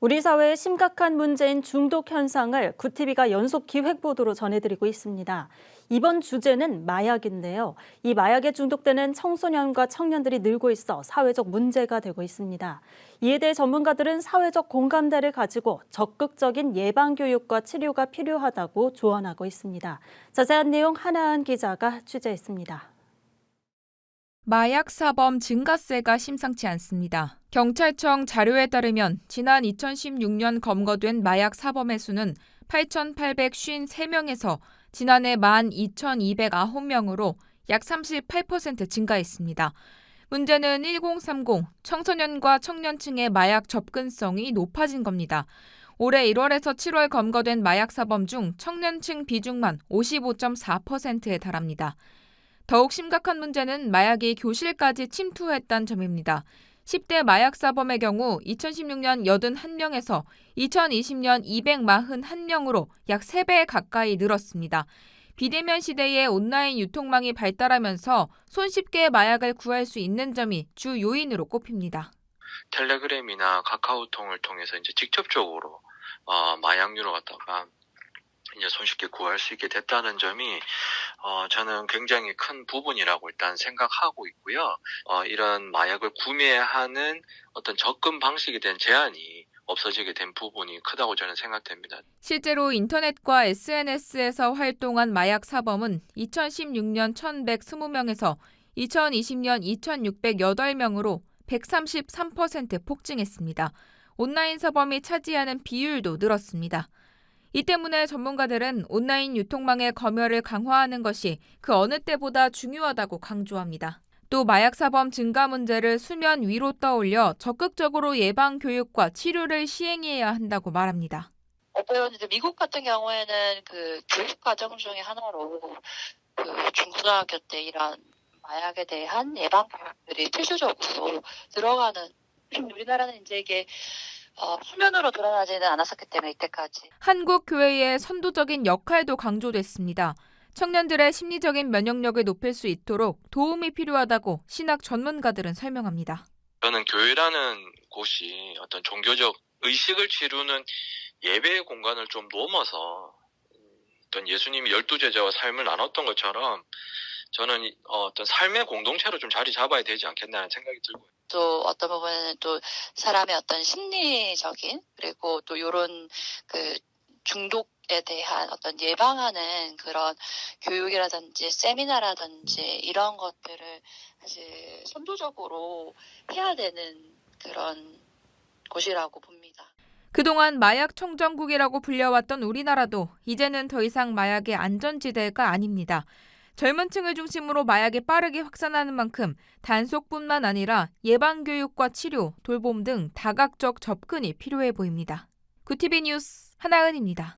우리 사회의 심각한 문제인 중독 현상을 구티비가 연속 기획 보도로 전해드리고 있습니다. 이번 주제는 마약인데요. 이 마약에 중독되는 청소년과 청년들이 늘고 있어 사회적 문제가 되고 있습니다. 이에 대해 전문가들은 사회적 공감대를 가지고 적극적인 예방 교육과 치료가 필요하다고 조언하고 있습니다. 자세한 내용 하나은 기자가 취재했습니다. 마약 사범 증가세가 심상치 않습니다. 경찰청 자료에 따르면 지난 2016년 검거된 마약 사범의 수는 8,853명에서 지난해 12,209명으로 약 38% 증가했습니다. 문제는 1030 청소년과 청년층의 마약 접근성이 높아진 겁니다. 올해 1월에서 7월 검거된 마약 사범 중 청년층 비중만 55.4%에 달합니다. 더욱 심각한 문제는 마약이 교실까지 침투했다는 점입니다. 10대 마약 사범의 경우 2016년 81명에서 2020년 241명으로 약 3배 가까이 늘었습니다. 비대면 시대에 온라인 유통망이 발달하면서 손쉽게 마약을 구할 수 있는 점이 주 요인으로 꼽힙니다. 텔레그램이나 카카오톡을 통해서 이제 직접적으로 마약류를 갖다가 이제 손쉽게 구할 수 있게 됐다는 점이 저는 굉장히 큰 부분이라고 일단 생각하고 있고요. 이런 마약을 구매하는 어떤 접근 방식에 대한 제한이 없어지게 된 부분이 크다고 저는 생각됩니다. 실제로 인터넷과 SNS에서 활동한 마약 사범은 2016년 1,120명에서 2020년 2,608명으로 133% 폭증했습니다. 온라인 사범이 차지하는 비율도 늘었습니다. 이 때문에 전문가들은 온라인 유통망의 검열을 강화하는 것이 그 어느 때보다 중요하다고 강조합니다. 또 마약 사범 증가 문제를 수면 위로 떠올려 적극적으로 예방 교육과 치료를 시행해야 한다고 말합니다. 미국 같은 경우에는 그 교육 과정 중에 하나로 그 중고등학교 때 이런 마약에 대한 예방 교육들이 필수적으로 들어가는, 우리나라는 이제 이게 수면으로 드러나지는 않았었기 때문에 이때까지. 한국 교회의 선도적인 역할도 강조됐습니다. 청년들의 심리적인 면역력을 높일 수 있도록 도움이 필요하다고 신학 전문가들은 설명합니다. 저는 교회라는 곳이 어떤 종교적 의식을 치르는 예배의 공간을 좀 넘어서 어떤 예수님이 12제자와 삶을 나눴던 것처럼 저는 어떤 삶의 공동체로 좀 자리 잡아야 되지 않겠나는 생각이 들고요. 또 어떤 부분에는 또 사람의 어떤 심리적인, 그리고 또 이런 그 중독에 대한 어떤 예방하는 그런 교육이라든지 세미나라든지 이런 것들을 사실 선도적으로 해야 되는 그런 곳이라고 봅니다. 그동안 마약 청정국이라고 불려왔던 우리나라도 이제는 더 이상 마약의 안전지대가 아닙니다. 젊은 층을 중심으로 마약이 빠르게 확산하는 만큼 단속뿐만 아니라 예방교육과 치료, 돌봄 등 다각적 접근이 필요해 보입니다. 구티비 뉴스 하나은입니다.